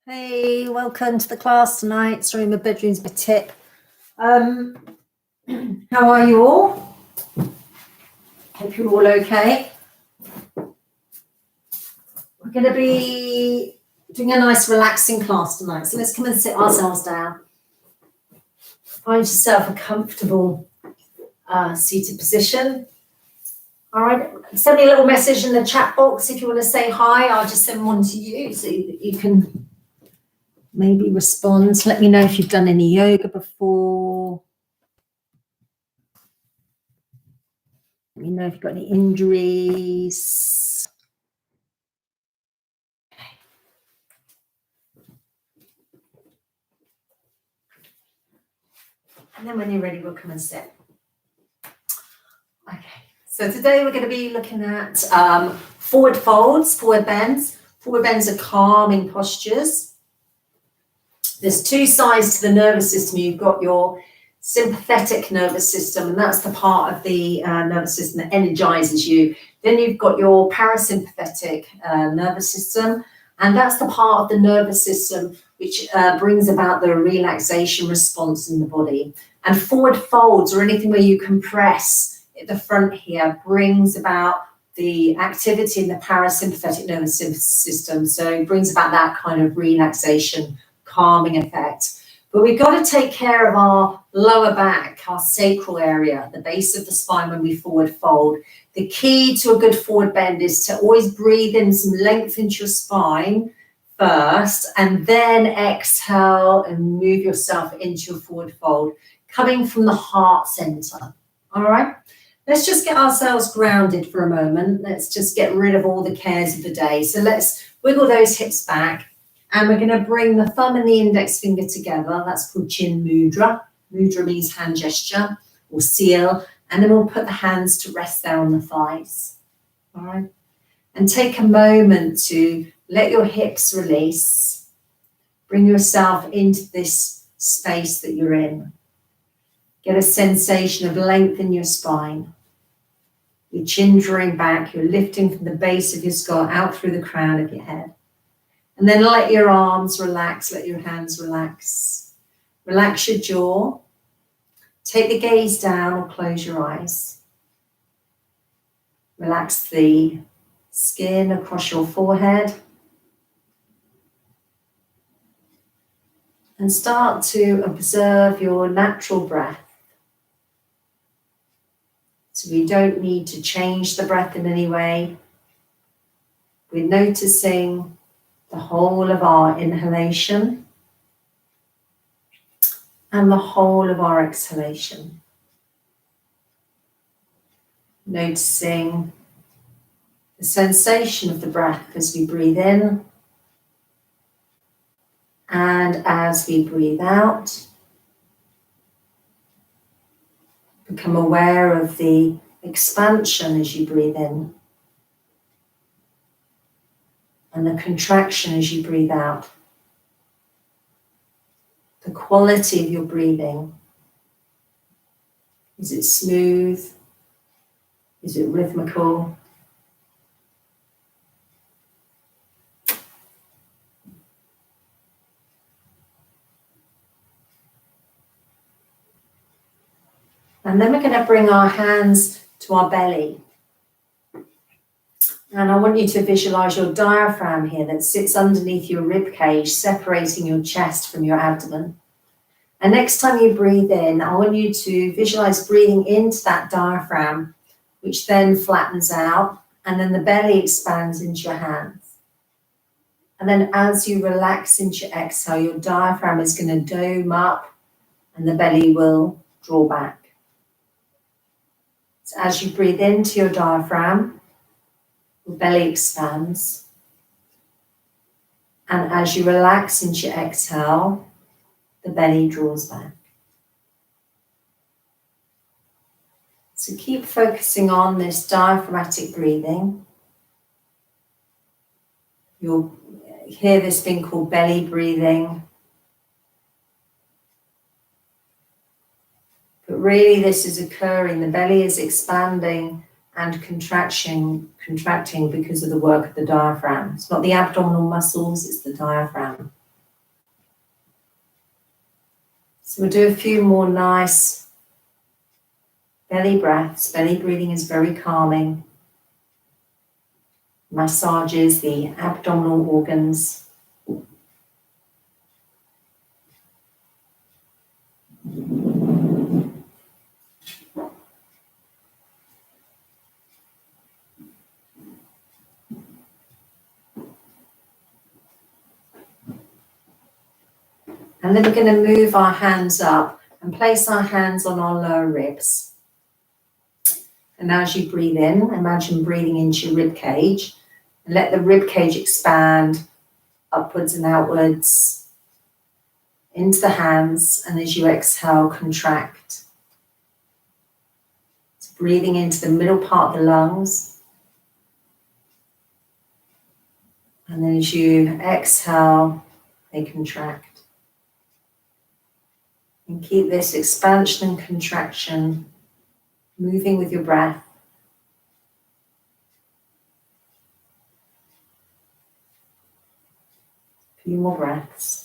Hey, welcome to the class tonight. Sorry, my bedroom's a bit tip. How are you all? Hope you're all okay. We're going to be doing a nice relaxing class tonight. So let's come and sit ourselves down. Find yourself a comfortable seated position. All right, send me a little message in the chat box if you want to say hi. I'll just send one to you so that you can maybe respond. Let me know if you've done any yoga before. Let me know if you've got any injuries. And then when you're ready, we'll come and sit. Okay, so today we're going to be looking at forward folds, forward bends. Forward bends are calming postures. There's two sides to the nervous system. You've got your sympathetic nervous system, and that's the part of the nervous system that energizes you. Then you've got your parasympathetic nervous system, and that's the part of the nervous system which brings about the relaxation response in the body. And forward folds, or anything where you compress at the front here, brings about the activity in the parasympathetic nervous system. So it brings about that kind of relaxation, calming effect. But we've got to take care of our lower back, our sacral area, the base of the spine when we forward fold. The key to a good forward bend is to always breathe in some length into your spine first, and then exhale and move yourself into your forward fold, coming from the heart center. All right, let's just get ourselves grounded for a moment. Let's just get rid of all the cares of the day. So let's wiggle those hips back. And we're going to bring the thumb and the index finger together. That's called chin mudra. Mudra means hand gesture or seal. And then we'll put the hands to rest there on the thighs. All right. And take a moment to let your hips release. Bring yourself into this space that you're in. Get a sensation of length in your spine. Your chin drawing back. You're lifting from the base of your skull out through the crown of your head. And then let your arms relax, let your hands relax. Relax your jaw. Take the gaze down or close your eyes. Relax the skin across your forehead. And start to observe your natural breath. So we don't need to change the breath in any way. We're noticing the whole of our inhalation and the whole of our exhalation. Noticing the sensation of the breath as we breathe in and as we breathe out. Become aware of the expansion as you breathe in and the contraction as you breathe out. The quality of your breathing. Is it smooth? Is it rhythmical? And then we're going to bring our hands to our belly. And I want you to visualize your diaphragm here that sits underneath your rib cage, separating your chest from your abdomen. And next time you breathe in, I want you to visualize breathing into that diaphragm, which then flattens out, and then the belly expands into your hands. And then as you relax into your exhale, your diaphragm is going to dome up and the belly will draw back. So as you breathe into your diaphragm, your belly expands. And as you relax into your exhale, the belly draws back. So keep focusing on this diaphragmatic breathing. You'll hear this thing called belly breathing. But really this is occurring. The belly is expanding and contracting because of the work of the diaphragm. It's not the abdominal muscles, it's the diaphragm. So we'll do a few more nice belly breaths. Belly breathing is very calming. Massages the abdominal organs. And then we're going to move our hands up and place our hands on our lower ribs. And as you breathe in, imagine breathing into your rib cage and let the rib cage expand upwards and outwards into the hands. And as you exhale, contract. So breathing into the middle part of the lungs. And then as you exhale, they contract. And keep this expansion and contraction moving with your breath. A few more breaths.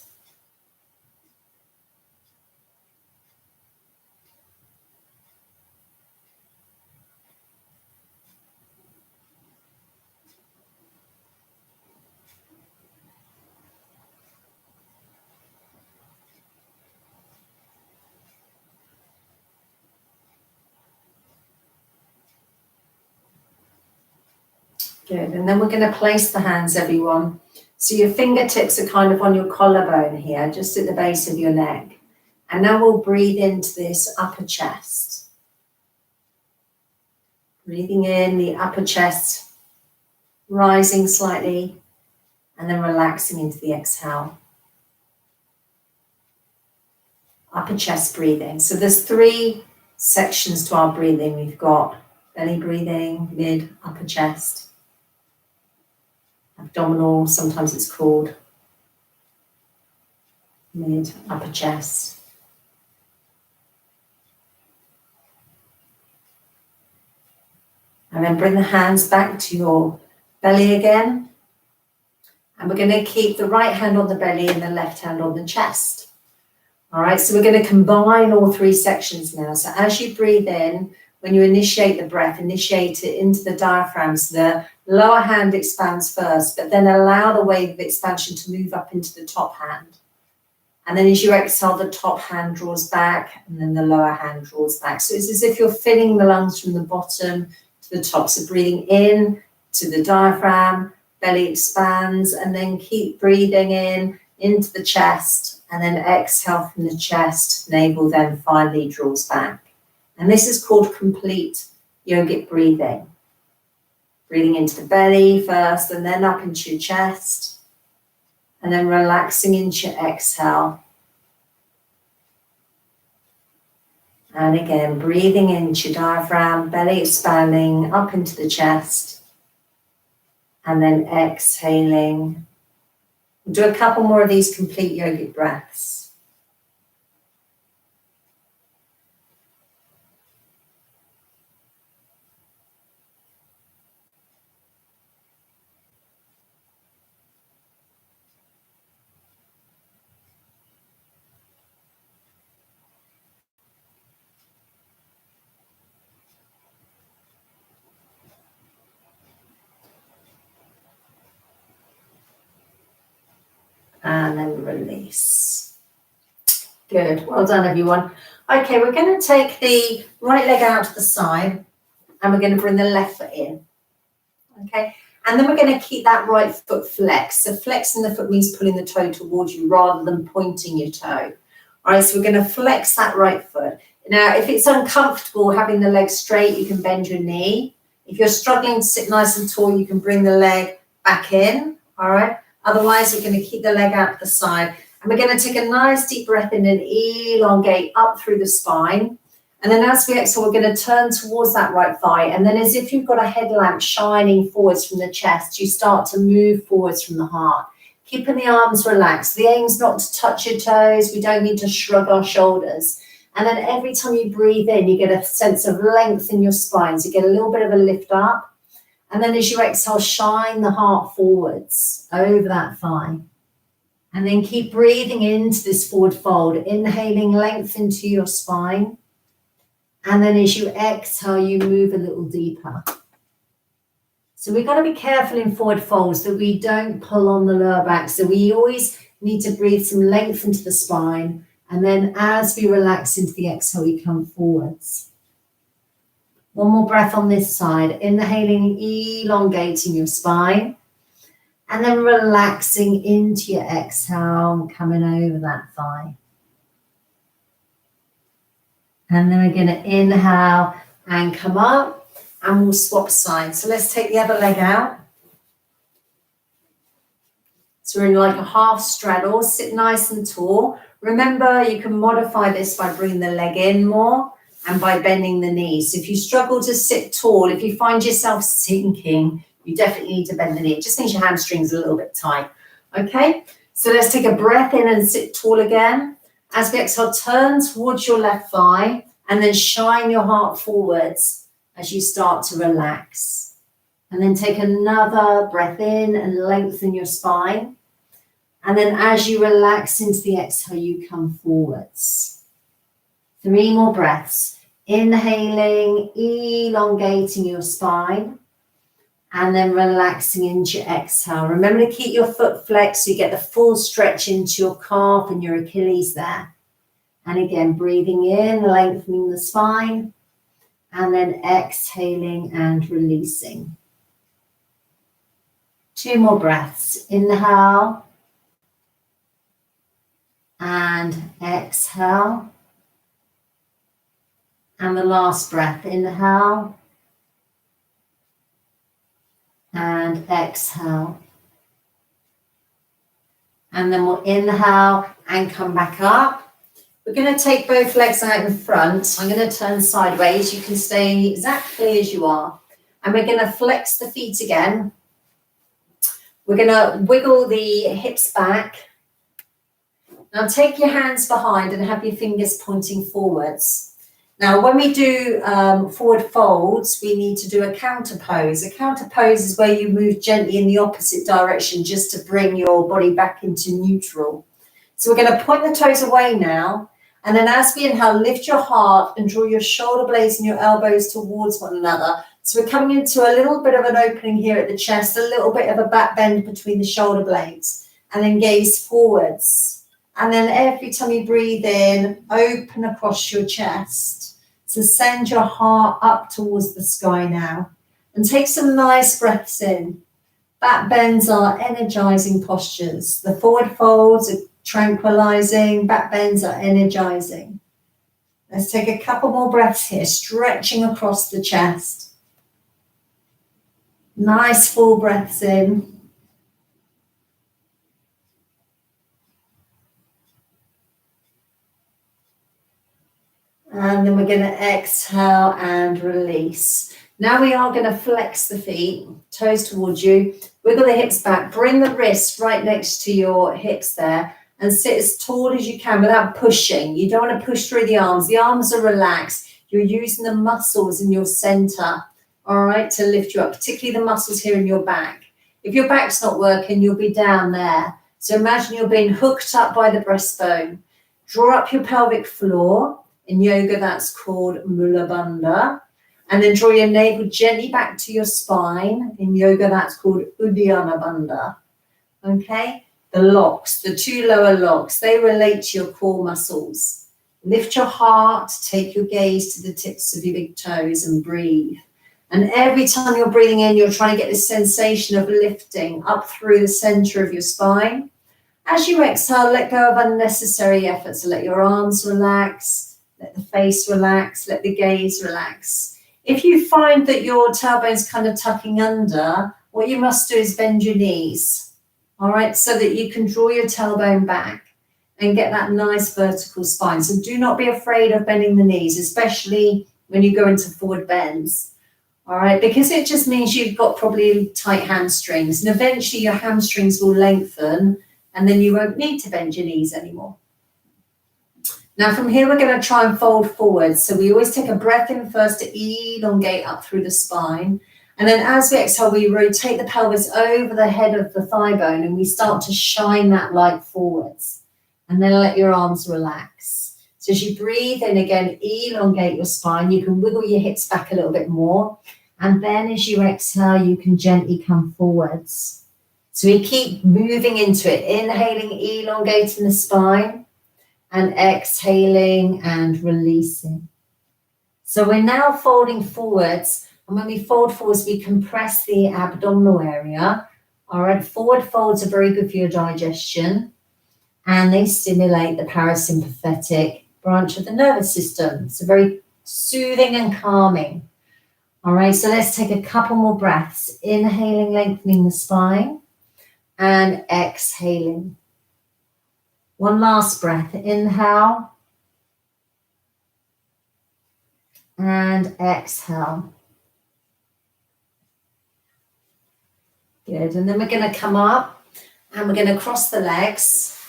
Good, and then we're going to place the hands, everyone. So your fingertips are kind of on your collarbone here, just at the base of your neck. And now we'll breathe into this upper chest. Breathing in the upper chest, rising slightly, and then relaxing into the exhale. Upper chest breathing. So there's 3 sections to our breathing. We've got belly breathing, mid, upper chest. Abdominal, sometimes it's called mid, upper chest. And then bring the hands back to your belly again. And we're going to keep the right hand on the belly and the left hand on the chest. All right, so we're going to combine all 3 sections now. So as you breathe in, when you initiate the breath, initiate it into the diaphragm. So the lower hand expands first, but then allow the wave of expansion to move up into the top hand. And then as you exhale, the top hand draws back and then the lower hand draws back. So it's as if you're filling the lungs from the bottom to the top. So breathing in to the diaphragm, belly expands, and then keep breathing in into the chest, and then exhale from the chest, navel then finally draws back. And this is called complete yogic breathing. Breathing into the belly first and then up into your chest, and then relaxing into your exhale. And again, breathing into your diaphragm, belly expanding up into the chest, and then exhaling. We'll do a couple more of these complete yogic breaths. And then release. Good, well done everyone. Okay, we're going to take the right leg out to the side and we're going to bring the left foot in. Okay, and then we're going to keep that right foot flexed. So flexing the foot means pulling the toe towards you rather than pointing your toe. All right, so we're going to flex that right foot. Now, if it's uncomfortable having the leg straight, you can bend your knee. If you're struggling to sit nice and tall, you can bring the leg back in. All right. Otherwise, we're going to keep the leg out to the side. And we're going to take a nice deep breath in and elongate up through the spine. And then as we exhale, we're going to turn towards that right thigh. And then as if you've got a headlamp shining forwards from the chest, you start to move forwards from the heart. Keeping the arms relaxed. The aim's not to touch your toes. We don't need to shrug our shoulders. And then every time you breathe in, you get a sense of length in your spine. So you get a little bit of a lift up. And then as you exhale, shine the heart forwards over that thigh. And then keep breathing into this forward fold, inhaling length into your spine. And then as you exhale, you move a little deeper. So we've got to be careful in forward folds that we don't pull on the lower back. So we always need to breathe some length into the spine. And then as we relax into the exhale, we come forwards. One more breath on this side. Inhaling, elongating your spine. And then relaxing into your exhale, coming over that thigh. And then we're going to inhale and come up, and we'll swap sides. So let's take the other leg out. So we're in like a half straddle, sit nice and tall. Remember, you can modify this by bringing the leg in more and by bending the knees. So if you struggle to sit tall, if you find yourself sinking, you definitely need to bend the knee. It just means your hamstrings are a little bit tight. Okay, so let's take a breath in and sit tall again. As we exhale, turn towards your left thigh and then shine your heart forwards as you start to relax. And then take another breath in and lengthen your spine. And then as you relax into the exhale, you come forwards. 3 more breaths. Inhaling, elongating your spine. And then relaxing into your exhale. Remember to keep your foot flexed so you get the full stretch into your calf and your Achilles there. And again, breathing in, lengthening the spine. And then exhaling and releasing. 2 more breaths. Inhale. And exhale. And the last breath. Inhale. And exhale. And then we'll inhale and come back up. We're going to take both legs out in front. I'm going to turn sideways. You can stay exactly as you are. And we're going to flex the feet again. We're going to wiggle the hips back. Now take your hands behind and have your fingers pointing forwards. Now, when we do forward folds, we need to do a counter pose. A counter pose is where you move gently in the opposite direction just to bring your body back into neutral. So we're going to point the toes away now. And then as we inhale, lift your heart and draw your shoulder blades and your elbows towards one another. So we're coming into a little bit of an opening here at the chest, a little bit of a back bend between the shoulder blades. And then gaze forwards. And then every time you breathe in, open across your chest. So send your heart up towards the sky now. And take some nice breaths in. Back bends are energizing postures. The forward folds are tranquilizing. Back bends are energizing. Let's take a couple more breaths here, stretching across the chest. Nice full breaths in. And then we're going to exhale and release. Now we are going to flex the feet, toes towards you, wiggle the hips back, bring the wrists right next to your hips there and sit as tall as you can without pushing. You don't want to push through the arms. The arms are relaxed. You're using the muscles in your center, all right, to lift you up, particularly the muscles here in your back. If your back's not working, you'll be down there. So imagine you're being hooked up by the breastbone. Draw up your pelvic floor. In yoga, that's called Mula Bandha. And then draw your navel gently back to your spine. In yoga, that's called Uddiyana Bandha. Okay? The locks, the 2 lower locks, they relate to your core muscles. Lift your heart, take your gaze to the tips of your big toes and breathe. And every time you're breathing in, you're trying to get this sensation of lifting up through the center of your spine. As you exhale, let go of unnecessary effort. So let your arms relax. Let the face relax, let the gaze relax. If you find that your tailbone's kind of tucking under, what you must do is bend your knees, all right, so that you can draw your tailbone back and get that nice vertical spine. So do not be afraid of bending the knees, especially when you go into forward bends, all right, because it just means you've got probably tight hamstrings and eventually your hamstrings will lengthen and then you won't need to bend your knees anymore. Now from here, we're going to try and fold forward. So we always take a breath in first to elongate up through the spine. And then as we exhale, we rotate the pelvis over the head of the thigh bone and we start to shine that light forwards. And then let your arms relax. So as you breathe in again, elongate your spine. You can wiggle your hips back a little bit more. And then as you exhale, you can gently come forwards. So we keep moving into it, inhaling, elongating the spine, and exhaling and releasing. So we're now folding forwards. And when we fold forwards, we compress the abdominal area. All right, forward folds are very good for your digestion and they stimulate the parasympathetic branch of the nervous system. So very soothing and calming. All right, so let's take a couple more breaths. Inhaling, lengthening the spine and exhaling. One last breath. Inhale and exhale. Good, and then we're going to come up and we're going to cross the legs.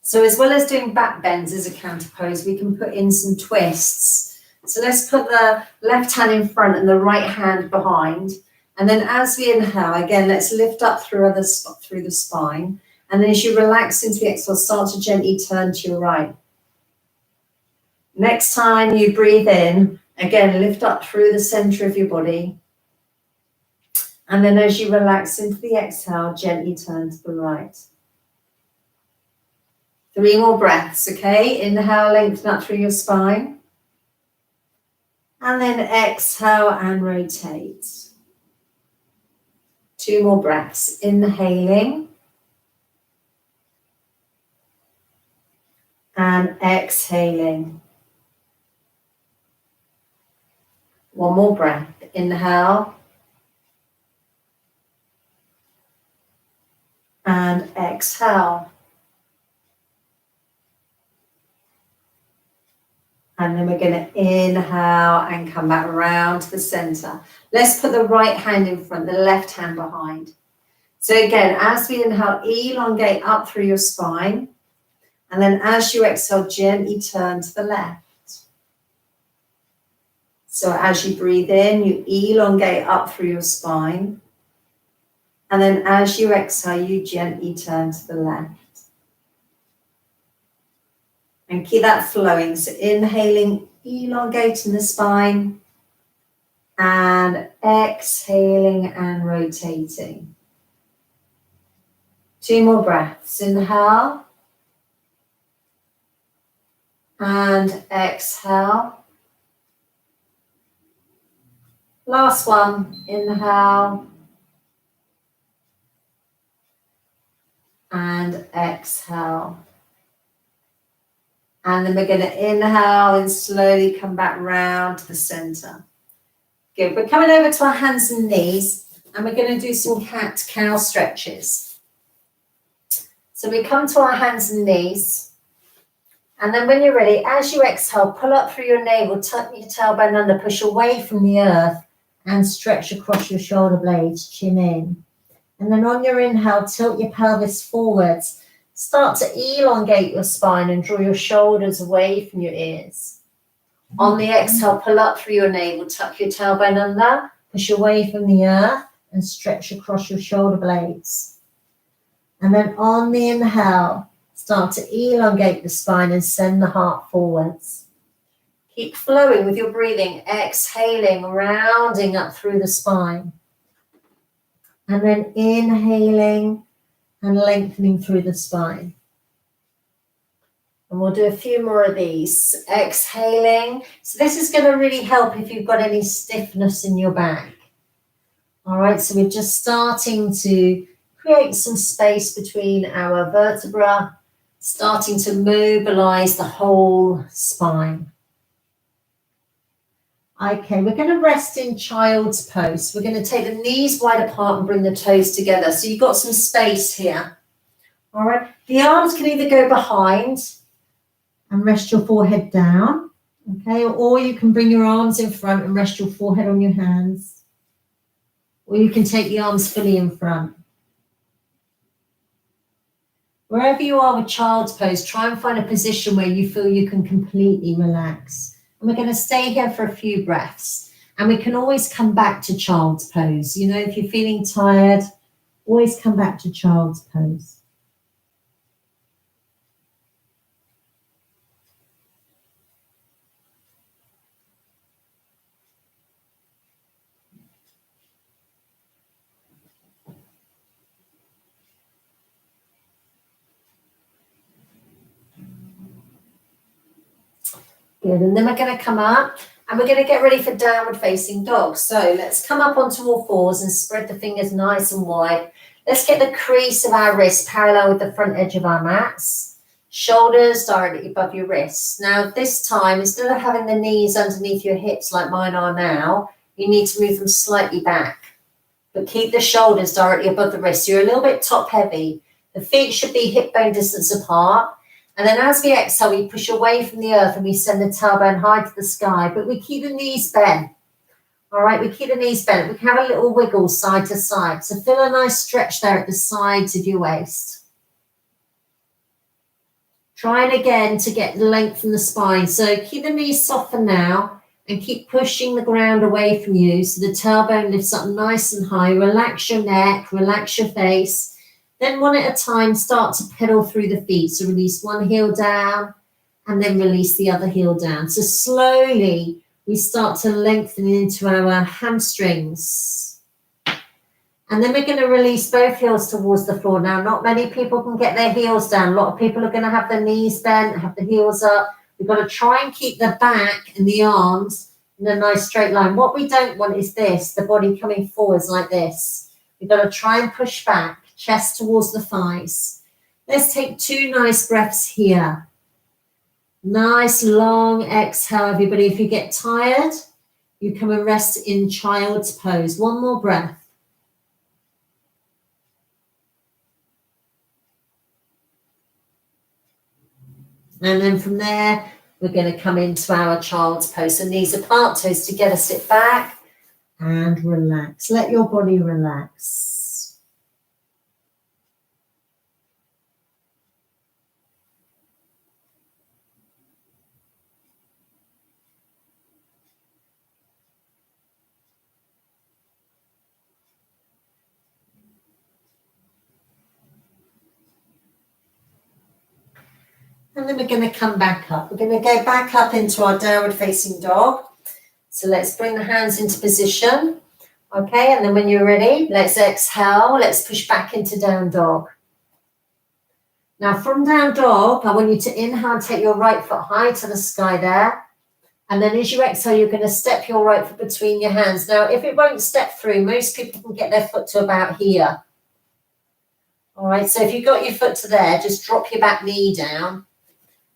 So as well as doing back bends as a counter pose, we can put in some twists. So let's put the left hand in front and the right hand behind. And then as we inhale, again, let's lift up through the spine. And then as you relax into the exhale, start to gently turn to your right. Next time you breathe in, again, lift up through the center of your body. And then as you relax into the exhale, gently turn to the right. 3 more breaths, okay? Inhale, lengthen up through your spine. And then exhale and rotate. 2 more breaths. Inhaling. And exhaling. 1 more breath. Inhale. And exhale. And then we're going to inhale and come back around to the center. Let's put the right hand in front, the left hand behind. So again, as we inhale, elongate up through your spine. And then as you exhale, gently turn to the left. So as you breathe in, you elongate up through your spine. And then as you exhale, you gently turn to the left. And keep that flowing. So inhaling, elongating the spine. And exhaling and rotating. 2 more breaths. Inhale. And exhale. Last one. Inhale. And exhale. And then we're going to inhale and slowly come back round to the center. Good. We're coming over to our hands and knees and we're going to do some cat-cow stretches. So we come to our hands and knees. And then when you're ready, as you exhale, pull up through your navel, tuck your tailbone under, push away from the earth and stretch across your shoulder blades, chin in. And then on your inhale, tilt your pelvis forwards. Start to elongate your spine and draw your shoulders away from your ears. On the exhale, pull up through your navel, tuck your tailbone under, push away from the earth and stretch across your shoulder blades. And then on the inhale, start to elongate the spine and send the heart forwards. Keep flowing with your breathing, exhaling, rounding up through the spine. And then inhaling and lengthening through the spine. And we'll do a few more of these. Exhaling. So this is going to really help if you've got any stiffness in your back. All right, so we're just starting to create some space between our vertebra, starting to mobilize the whole spine. Okay, we're going to rest in child's pose. We're going to take the knees wide apart and bring the toes together. So you've got some space here. All right, the arms can either go behind and rest your forehead down, okay, or you can bring your arms in front and rest your forehead on your hands. Or you can take the arms fully in front. Wherever you are with child's pose, try and find a position where you feel you can completely relax. And we're going to stay here for a few breaths. And we can always come back to child's pose. You know, if you're feeling tired, always come back to child's pose. Good, and then we're going to come up and we're going to get ready for downward facing dog. So let's come up onto all fours and spread the fingers nice and wide. Let's get the crease of our wrist parallel with the front edge of our mats. Shoulders directly above your wrists. Now this time, instead of having the knees underneath your hips like mine are now, you need to move them slightly back. But keep the shoulders directly above the wrists. You're a little bit top heavy. The feet should be hip bone distance apart. And then as we exhale, we push away from the earth and we send the tailbone high to the sky, but we keep the knees bent. All right, we keep the knees bent. We can have a little wiggle side to side. So feel a nice stretch there at the sides of your waist. Trying again to get the length from the spine. So keep the knees soft for now and keep pushing the ground away from you so the tailbone lifts up nice and high. Relax your neck, relax your face. Then one at a time, start to pedal through the feet. So release one heel down and then release the other heel down. So slowly we start to lengthen into our hamstrings. And then we're going to release both heels towards the floor. Now, not many people can get their heels down. A lot of people are going to have their knees bent, have the heels up. We've got to try and keep the back and the arms in a nice straight line. What we don't want is this, the body coming forwards like this. We've got to try and push back. Chest towards the thighs. Let's take 2 nice breaths here. Nice long exhale, everybody. If you get tired, you come and rest in child's pose. One more breath. And then from there, we're going to come into our child's pose. So knees apart, toes together, sit back and relax. Let your body relax. And then we're going to come back up. We're going to go back up into our downward facing dog. So let's bring the hands into position. Okay, and then when you're ready, let's exhale. Let's push back into down dog. Now from down dog, I want you to inhale, take your right foot high to the sky there. And then as you exhale, you're going to step your right foot between your hands. Now, if it won't step through, most people can get their foot to about here. All right, so if you've got your foot to there, just drop your back knee down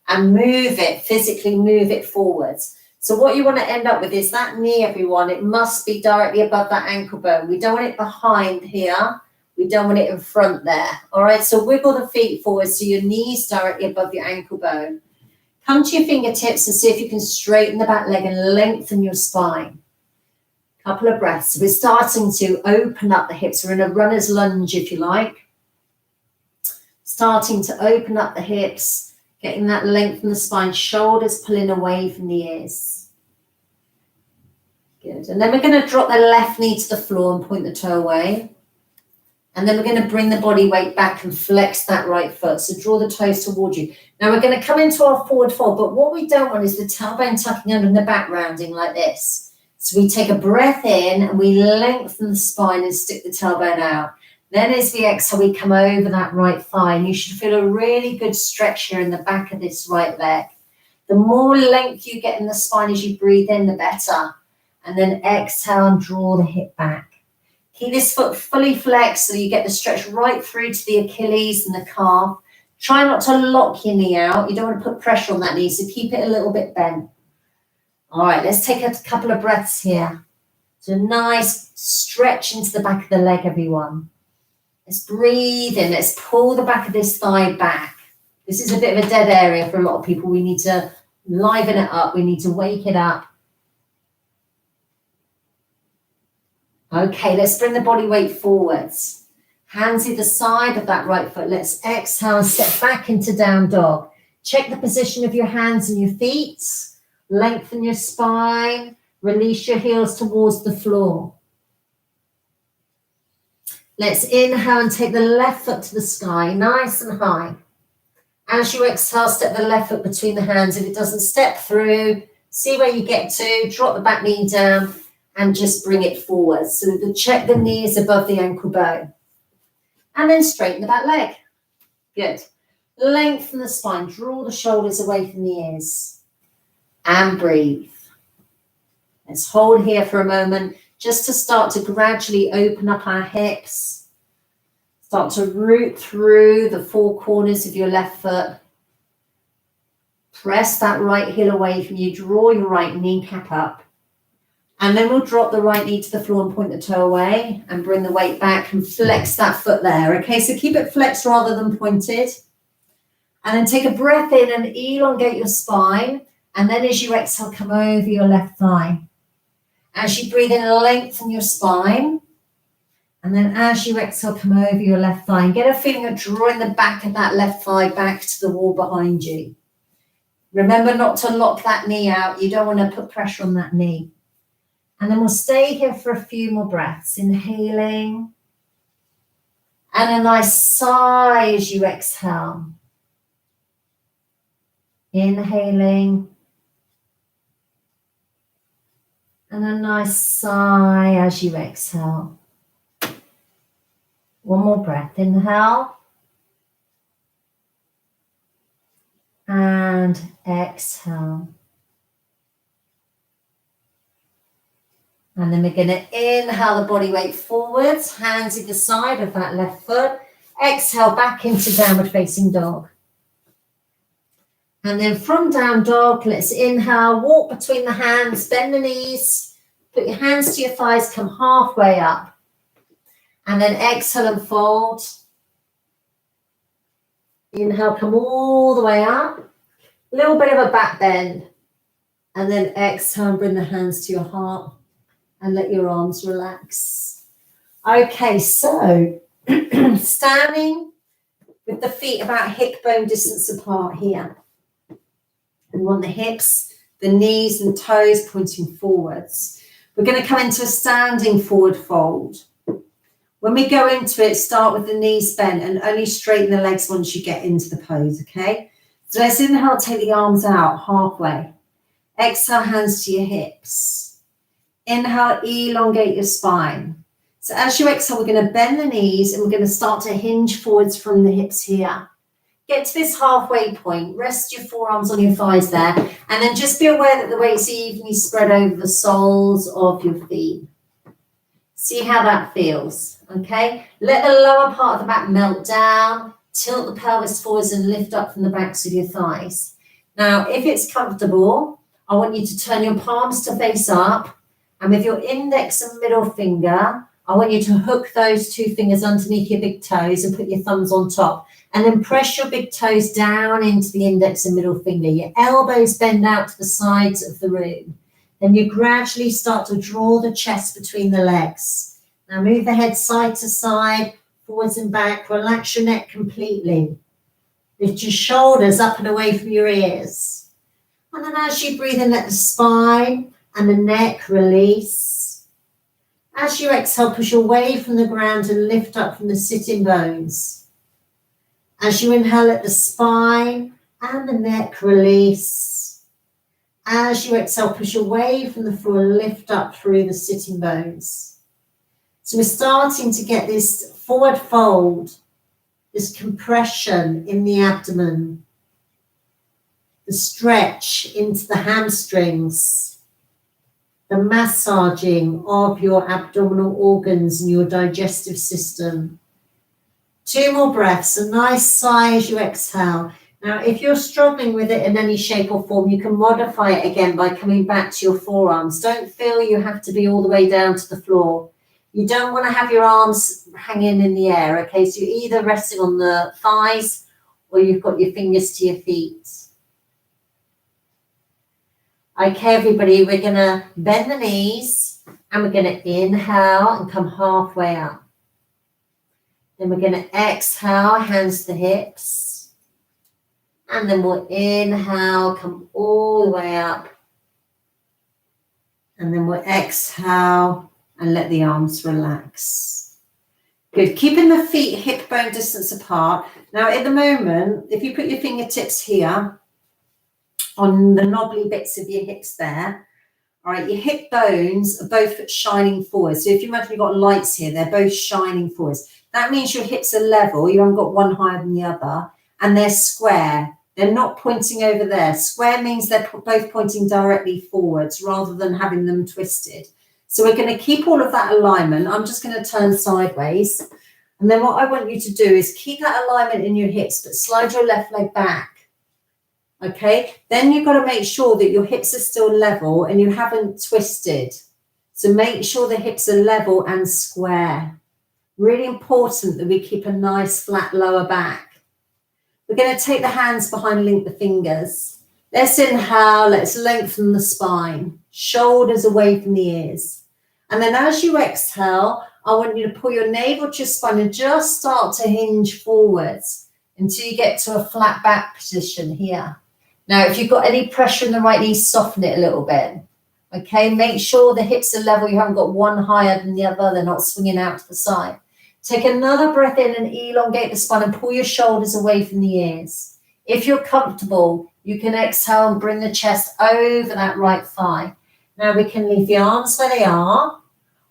and move it, physically move it forwards. So what you want to end up with is that knee, everyone, it must be directly above that ankle bone. We don't want it behind here. We don't want it in front there. All right, so wiggle the feet forward so your knee's directly above your ankle bone. Come to your fingertips and see if you can straighten the back leg and lengthen your spine. Couple of breaths. We're starting to open up the hips. We're in a runner's lunge, if you like. Starting to open up the hips. Getting that length in the spine, shoulders pulling away from the ears. Good. And then we're going to drop the left knee to the floor and point the toe away. And then we're going to bring the body weight back and flex that right foot. So draw the toes towards you. Now we're going to come into our forward fold, but what we don't want is the tailbone tucking under and the back rounding like this. So we take a breath in and we lengthen the spine and stick the tailbone out. Then as we exhale, we come over that right thigh. And you should feel a really good stretch here in the back of this right leg. The more length you get in the spine as you breathe in, the better. And then exhale and draw the hip back. Keep this foot fully flexed so you get the stretch right through to the Achilles and the calf. Try not to lock your knee out. You don't want to put pressure on that knee, so keep it a little bit bent. All right, let's take a couple of breaths here. So a nice stretch into the back of the leg, everyone. Let's breathe in. Let's pull the back of this thigh back. This is a bit of a dead area for a lot of people. We need to liven it up. We need to wake it up. Okay, let's bring the body weight forwards. Hands either side of that right foot. Let's exhale and step back into down dog. Check the position of your hands and your feet. Lengthen your spine. Release your heels towards the floor. Let's inhale and take the left foot to the sky, nice and high. As you exhale, step the left foot between the hands. If it doesn't step through, see where you get to, drop the back knee down and just bring it forward. So check the knees above the ankle bone. And then straighten the back leg. Good. Lengthen the spine, draw the shoulders away from the ears. And breathe. Let's hold here for a moment just to start to gradually open up our hips. Start to root through the four corners of your left foot. Press that right heel away from you. Draw your right kneecap up. And then we'll drop the right knee to the floor and point the toe away and bring the weight back and flex that foot there. Okay, so keep it flexed rather than pointed. And then take a breath in and elongate your spine. And then as you exhale, come over your left thigh. As you breathe in, lengthen your spine. And then as you exhale, come over your left thigh. And get a feeling of drawing the back of that left thigh back to the wall behind you. Remember not to lock that knee out. You don't want to put pressure on that knee. And then we'll stay here for a few more breaths. Inhaling. And a nice sigh as you exhale. Inhaling. And a nice sigh as you exhale. One more breath. Inhale. And exhale. And then we're going to inhale the body weight forwards, hands either side of that left foot. Exhale back into downward facing dog. And then from down dog, let's inhale, walk between the hands, bend the knees, put your hands to your thighs, come halfway up. And then exhale and fold. Inhale, come all the way up. A little bit of a back bend. And then exhale and bring the hands to your heart. And let your arms relax. Okay, so standing with the feet about hip bone distance apart here. We want the hips, the knees and toes pointing forwards. We're going to come into a standing forward fold. When we go into it, start with the knees bent and only straighten the legs once you get into the pose, okay? So let's inhale, take the arms out halfway. Exhale, hands to your hips. Inhale, elongate your spine. So as you exhale, we're going to bend the knees and we're going to start to hinge forwards from the hips here. Get to this halfway point. Rest your forearms on your thighs there. And then just be aware that the weight's evenly spread over the soles of your feet. See how that feels, okay? Let the lower part of the back melt down. Tilt the pelvis forwards and lift up from the backs of your thighs. Now, if it's comfortable, I want you to turn your palms to face up. And with your index and middle finger, I want you to hook those two fingers underneath your big toes and put your thumbs on top. And then press your big toes down into the index and middle finger. Your elbows bend out to the sides of the room. Then you gradually start to draw the chest between the legs. Now move the head side to side, forwards and back. Relax your neck completely. Lift your shoulders up and away from your ears. And then as you breathe in, let the spine and the neck release. As you exhale, push away from the ground and lift up from the sitting bones. As you inhale, let the spine and the neck release. As you exhale, push away from the floor and lift up through the sitting bones. So we're starting to get this forward fold, this compression in the abdomen, the stretch into the hamstrings, the massaging of your abdominal organs and your digestive system. 2 more breaths, a nice sigh as you exhale. Now, if you're struggling with it in any shape or form, you can modify it again by coming back to your forearms. Don't feel you have to be all the way down to the floor. You don't want to have your arms hanging in the air, okay? So you're either resting on the thighs or you've got your fingers to your feet. Okay, everybody, we're going to bend the knees and we're going to inhale and come halfway up. Then we're going to exhale, hands to the hips. And then we'll inhale, come all the way up. And then we'll exhale and let the arms relax. Good. Keeping the feet hip bone distance apart. Now, at the moment, if you put your fingertips here on the knobbly bits of your hips there, all right, your hip bones are both shining forward. So if you imagine you've got lights here, they're both shining forwards. That means your hips are level. You haven't got one higher than the other. And they're square. They're not pointing over there. Square means they're both pointing directly forwards rather than having them twisted. So we're going to keep all of that alignment. I'm just going to turn sideways. And then what I want you to do is keep that alignment in your hips, but slide your left leg back. Okay, then you've got to make sure that your hips are still level and you haven't twisted. So make sure the hips are level and square. Really important that we keep a nice flat lower back. We're going to take the hands behind, link the fingers. Let's inhale, let's lengthen the spine, shoulders away from the ears. And then as you exhale, I want you to pull your navel to your spine and just start to hinge forwards until you get to a flat back position here. Now, if you've got any pressure in the right knee, soften it a little bit. Okay, make sure the hips are level. You haven't got one higher than the other. They're not swinging out to the side. Take another breath in and elongate the spine and pull your shoulders away from the ears. If you're comfortable, you can exhale and bring the chest over that right thigh. Now we can leave the arms where they are,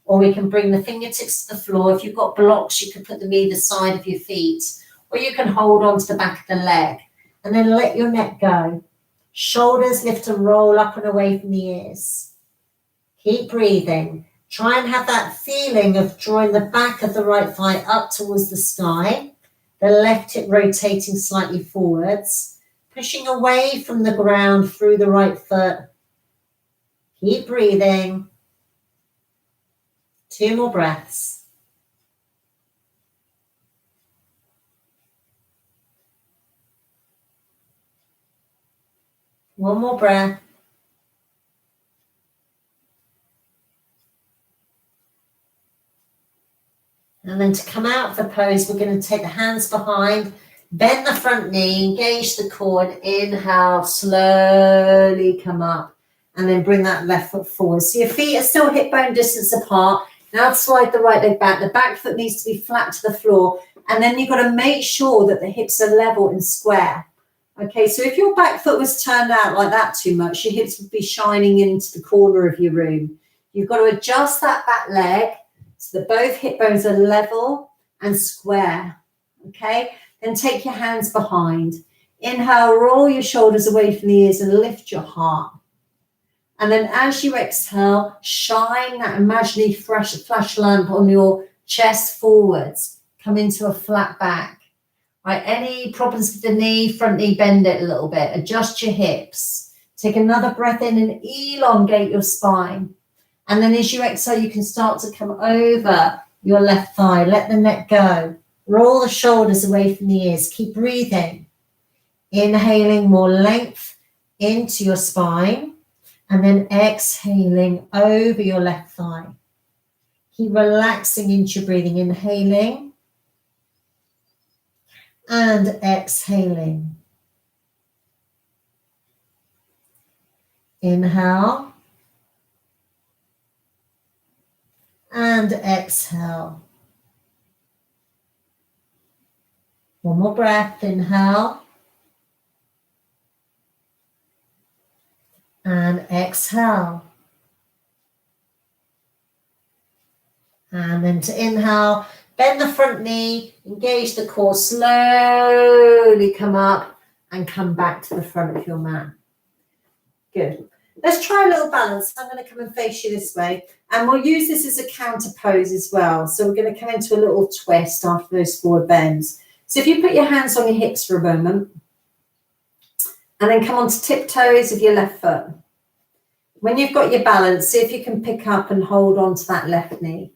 or we can bring the fingertips to the floor. If you've got blocks, you can put them either side of your feet, or you can hold on to the back of the leg and then let your neck go. Shoulders lift and roll up and away from the ears. Keep breathing. Try and have that feeling of drawing the back of the right thigh up towards the sky, the left hip rotating slightly forwards, pushing away from the ground through the right foot. Keep breathing. 2 more breaths. One more breath. And then to come out of the pose, we're going to take the hands behind, bend the front knee, engage the core, and inhale, slowly come up, and then bring that left foot forward. So your feet are still hip bone distance apart. Now slide the right leg back. The back foot needs to be flat to the floor. And then you've got to make sure that the hips are level and square. Okay, so if your back foot was turned out like that too much, your hips would be shining into the corner of your room. You've got to adjust that back leg so that both hip bones are level and square. Okay, then take your hands behind. Inhale, roll your shoulders away from the ears and lift your heart. And then as you exhale, shine that imaginary flash lamp on your chest forwards. Come into a flat back. Right, any problems with the knee, front knee, bend it a little bit. Adjust your hips. Take another breath in and elongate your spine. And then as you exhale, you can start to come over your left thigh. Let the neck go. Roll the shoulders away from the ears. Keep breathing. Inhaling more length into your spine. And then exhaling over your left thigh. Keep relaxing into your breathing. Inhaling. And exhaling. Inhale. And exhale. One more breath. Inhale. And exhale. And then to inhale, bend the front knee, engage the core, slowly come up and come back to the front of your mat. Good. Let's try a little balance. I'm going to come and face you this way, and we'll use this as a counter pose as well. So we're going to come into a little twist after those forward bends. So if you put your hands on your hips for a moment, and then come onto tiptoes of your left foot. When you've got your balance, see if you can pick up and hold on to that left knee.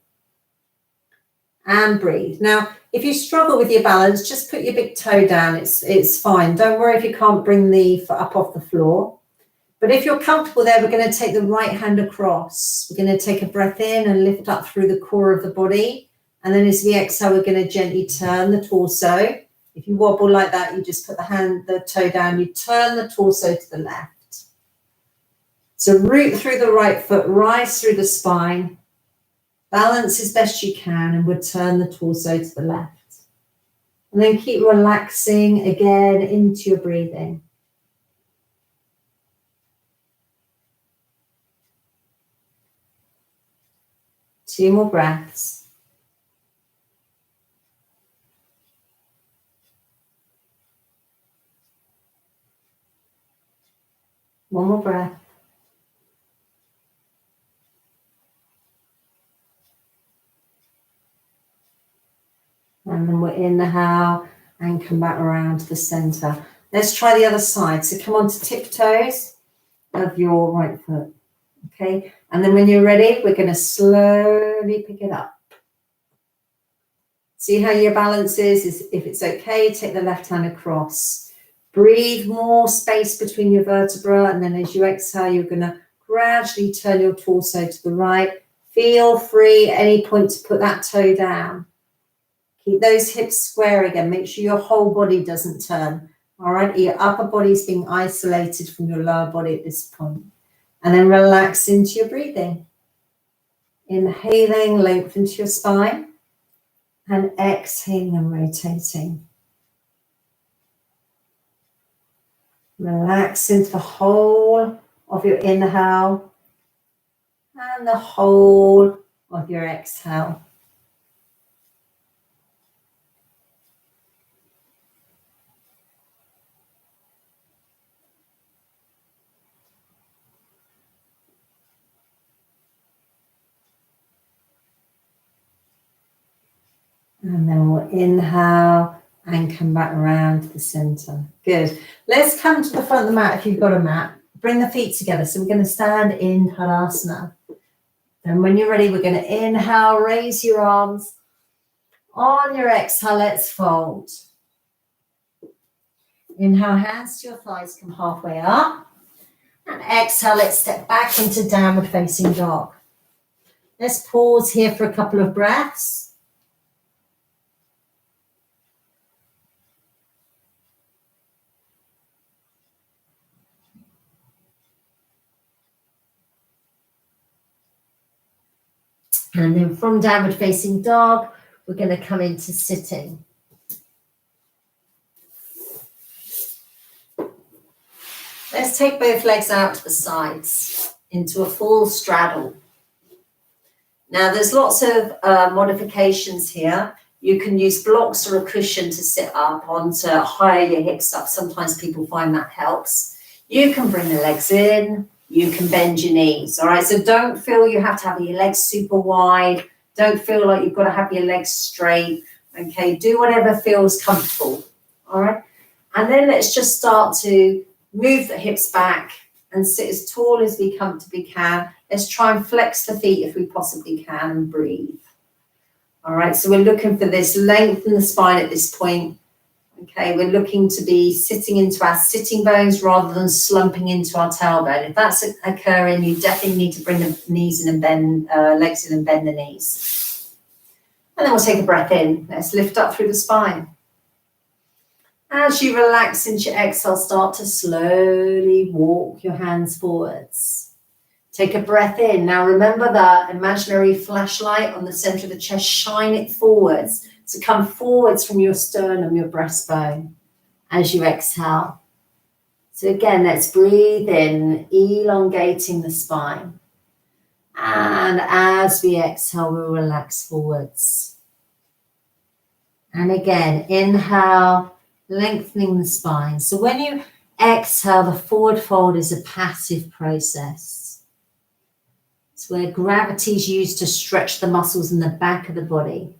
And breathe. Now, if you struggle with your balance, just put your big toe down. It's fine. Don't worry if you can't bring the foot up off the floor. But if you're comfortable there, we're going to take the right hand across. We're going to take a breath in and lift up through the core of the body. And then as we exhale, we're going to gently turn the torso. If you wobble like that, you just put the toe down, you turn the torso to the left. So root through the right foot, rise through the spine, balance as best you can, and we'll turn the torso to the left. And then keep relaxing again into your breathing. Two more breaths. One more breath. And then we'll inhale and come back around to the center. Let's try the other side. So come on to tiptoes of your right foot. Okay. And then when you're ready, we're going to slowly pick it up. See how your balance is. If it's okay, take the left hand across. Breathe more space between your vertebrae. And then as you exhale, you're going to gradually turn your torso to the right. Feel free at any point to put that toe down. Keep those hips square again. Make sure your whole body doesn't turn. All right, your upper body is being isolated from your lower body at this point. And then relax into your breathing. Inhaling, lengthen to your spine. And exhaling and rotating. Relax into the whole of your inhale and the whole of your exhale. And then we'll inhale and come back around to the center. Good. Let's come to the front of the mat if you've got a mat. Bring the feet together. So we're going to stand in Tadasana. And when you're ready, we're going to inhale, raise your arms. On your exhale, let's fold. Inhale, hands to your thighs, come halfway up. And exhale, let's step back into downward facing dog. Let's pause here for a couple of breaths. And then from downward facing dog, we're going to come into sitting. Let's take both legs out to the sides into a full straddle. Now there's lots of modifications here. You can use blocks or a cushion to sit up on to higher your hips up. Sometimes people find that helps. You can bring the legs in. You can bend your knees, all right? So don't feel you have to have your legs super wide. Don't feel like you've got to have your legs straight, okay? Do whatever feels comfortable, all right? And then let's just start to move the hips back and sit as tall as we comfortably can. Let's try and flex the feet if we possibly can and breathe. All right, so we're looking for this length in the spine at this point. Okay, we're looking to be sitting into our sitting bones rather than slumping into our tailbone. If that's occurring, you definitely need to bring the knees in and bend, legs in and bend the knees. And then we'll take a breath in. Let's lift up through the spine. As you relax into your exhale, start to slowly walk your hands forwards. Take a breath in. Now remember that imaginary flashlight on the center of the chest, shine it forwards. So come forwards from your sternum, your breastbone, as you exhale. So again, let's breathe in, elongating the spine. And as we exhale, we'll relax forwards. And again, inhale, lengthening the spine. So when you exhale, the forward fold is a passive process. It's where gravity is used to stretch the muscles in the back of the body.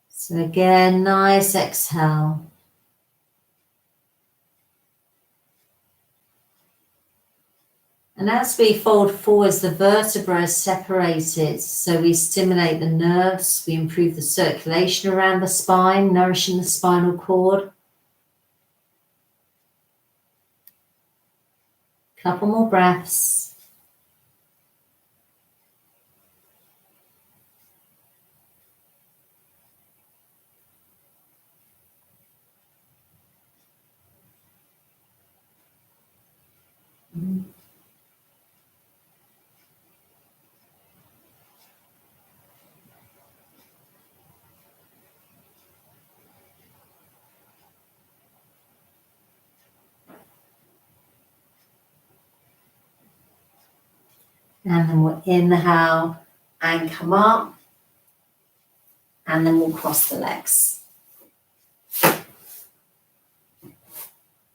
So again, nice exhale. And as we fold forwards, the vertebra is separated. So we stimulate the nerves, we improve the circulation around the spine, nourishing the spinal cord. Couple more breaths. And then we'll inhale and come up. And then we'll cross the legs.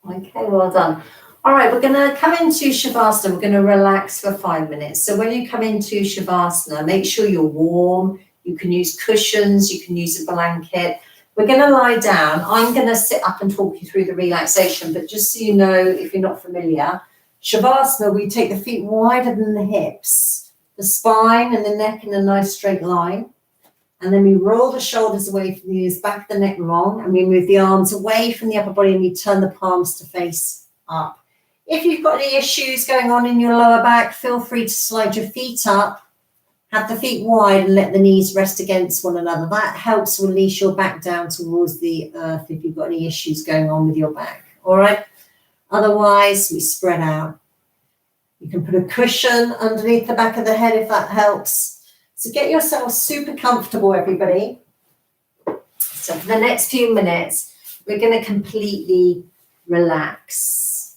Okay, well done. All right, we're going to come into Shavasana. We're going to relax for 5 minutes. So when you come into Shavasana, make sure you're warm. You can use cushions. You can use a blanket. We're going to lie down. I'm going to sit up and talk you through the relaxation. But just so you know, if you're not familiar, Shavasana, we take the feet wider than the hips, the spine and the neck in a nice straight line. And then we roll the shoulders away from the ears, back the neck long, and we move the arms away from the upper body and we turn the palms to face up. If you've got any issues going on in your lower back, feel free to slide your feet up, have the feet wide and let the knees rest against one another. That helps release your back down towards the earth if you've got any issues going on with your back. All right. Otherwise, we spread out. You can put a cushion underneath the back of the head if that helps. So get yourself super comfortable, everybody. So for the next few minutes, we're going to completely relax.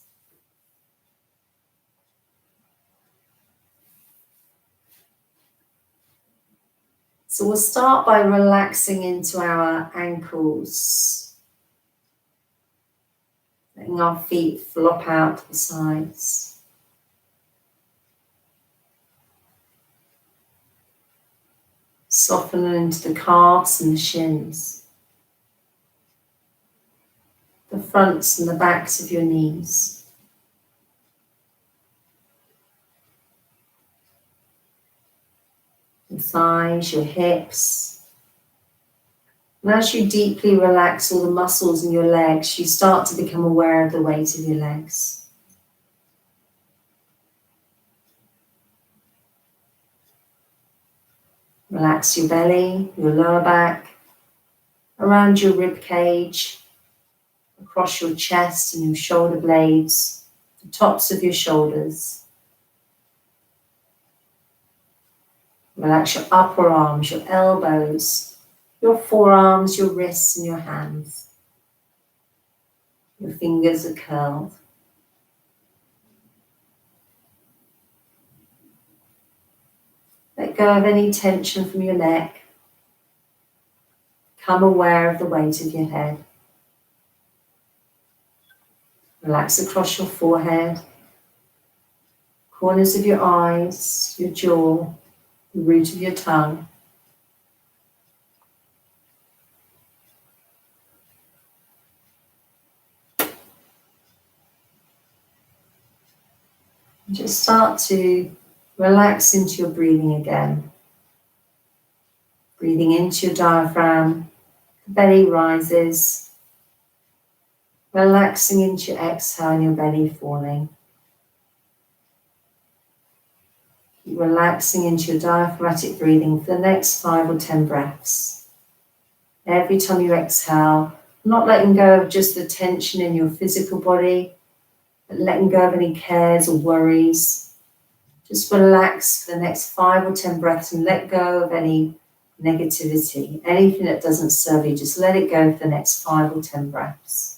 So we'll start by relaxing into our ankles, letting our feet flop out to the sides. Soften into the calves and the shins, the fronts and the backs of your knees. Your thighs, your hips. And as you deeply relax all the muscles in your legs, you start to become aware of the weight of your legs. Relax your belly, your lower back, around your rib cage, across your chest and your shoulder blades, the tops of your shoulders. Relax your upper arms, your elbows, your forearms, your wrists and your hands. Your fingers are curled. Let go of any tension from your neck. Become aware of the weight of your head. Relax across your forehead, corners of your eyes, your jaw, the root of your tongue. And just start to relax into your breathing again. Breathing into your diaphragm, the belly rises. Relaxing into your exhale and your belly falling. Keep relaxing into your diaphragmatic breathing for the next 5 or 10 breaths. Every time you exhale, not letting go of just the tension in your physical body, but letting go of any cares or worries. Just relax for the next 5 or 10 breaths and let go of any negativity, anything that doesn't serve you. Just let it go for the next 5 or 10 breaths.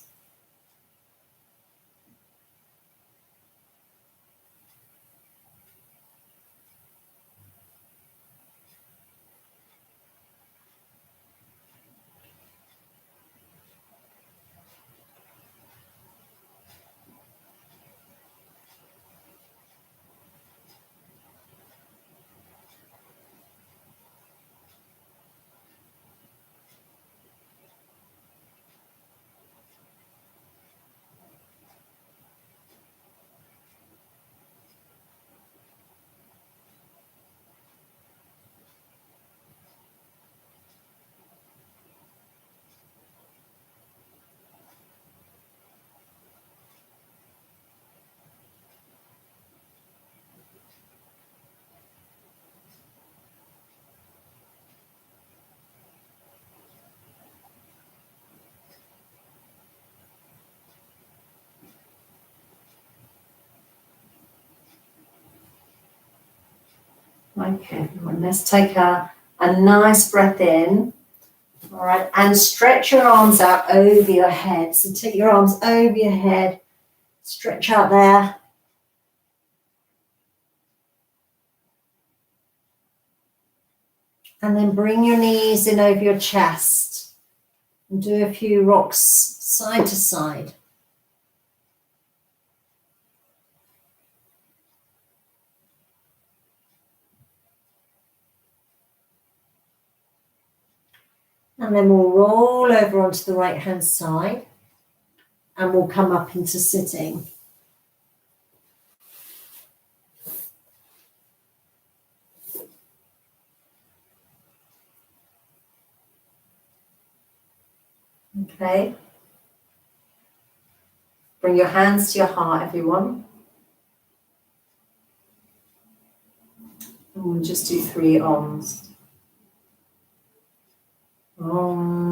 Okay, everyone, let's take a nice breath in. All right, and stretch your arms out over your head. So take your arms over your head, stretch out there. And then bring your knees in over your chest and do a few rocks side to side. And then we'll roll over onto the right hand side and we'll come up into sitting. Okay. Bring your hands to your heart, everyone. And we'll just do 3 ohms. Om.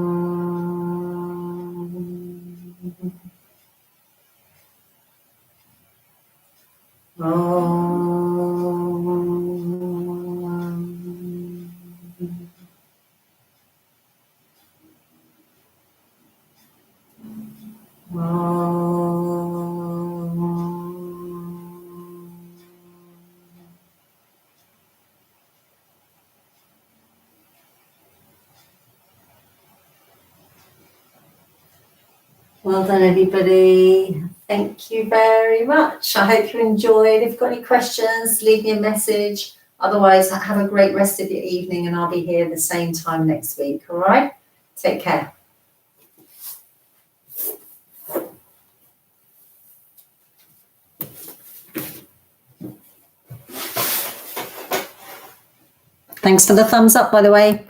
Well done, everybody. Thank you very much. I hope you enjoyed. If you've got any questions, leave me a message. Otherwise, have a great rest of your evening and I'll be here at the same time next week. All right? Take care. Thanks for the thumbs up, by the way.